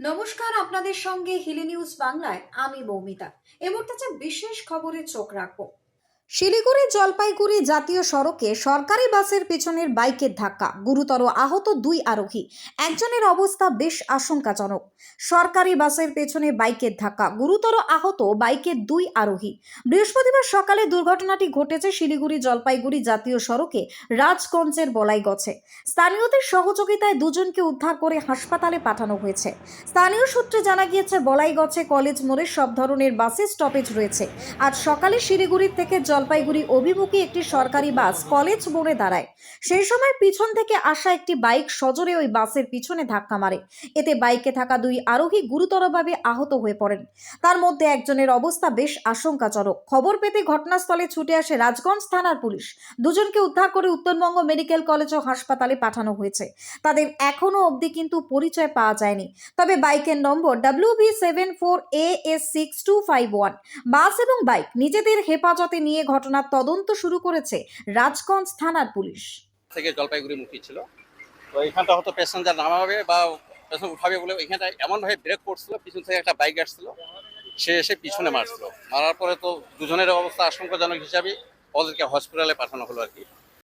নমস্কার, আপনাদের সঙ্গে হিলি নিউজ বাংলায় আমি মৌমিতা। এই মুহূর্তে বিশেষ খবরে চোখ রাখবো। শিলিগুড়ি জলপাইগুড়ি জাতীয় সড়কে সরকারি বাসের পেছনের বাইকের ধাক্কা, গুরুতর আহত দুই আরোহী। একজনের অবস্থা বেশ আশঙ্কাজনক। সরকারি বাসের পেছনে বাইকের ধাক্কা, গুরুতর আহত বাইকের দুই আরোহী। বৃহস্পতিবার সকালে দুর্ঘটনাটি ঘটেছে শিলিগুড়ি জলপাইগুড়ি জাতীয় সড়কে রাজগঞ্জের বলাইগছে। স্থানীয়দের সহযোগিতায় দুজনকে উদ্ধার করে হাসপাতালে পাঠানো হয়েছে। স্থানীয় সূত্রে জানা গিয়েছে, বলাইগছে কলেজ মোড়ে সব ধরনের বাসের স্টপেজ রয়েছে। আজ সকালে শিলিগুড়ির থেকে জলপাইগুড়ি অভিমুখী একটি সরকারি বাস কলেজ মোড়ে দাঁড়ায়। সেই সময় পিছন থেকে আসা একটি বাইক সজোরে ওই বাসের পিছনে ধাক্কা মারে। এতে বাইকে থাকা দুই আরোহী গুরুতরভাবে আহত হয়ে পড়েন। তার মধ্যে একজনের অবস্থা বেশ আশঙ্কাজনক। খবর পেতে ঘটনাস্থলে ছুটে আসে রাজগঞ্জ থানার পুলিশ। দুজনকে উদ্ধার করে উত্তরবঙ্গ মেডিকেল কলেজ ও হাসপাতালে পাঠানো হয়েছে। তাদের এখনো অবধি কিন্তু পরিচয় পাওয়া যায়নি। তবে বাইকের নম্বর WB74AS6251। বাস এবং বাইক নিজেদের হেফাজতে নিয়ে ঘটনার তদন্ত শুরু করেছে রাজগঞ্জ থানার পুলিশ। থেকে জলপাইগুড়ি মুখী ছিল, তো এইখানটা হয়তো প্যাসেঞ্জার নামাবে বা প্যাসেঞ্জার উঠাবে বলে ওইখানটা এমনভাবে ব্রেক করছিল, পিছন থেকে একটা বাইক আসছিল, সে এসে পিছনে মারছিল। মারার পরে তো দুজনের অবস্থা আশঙ্কাজনক হিসাবে ওদেরকে হসপিটালে পাঠানো হলো আর কি।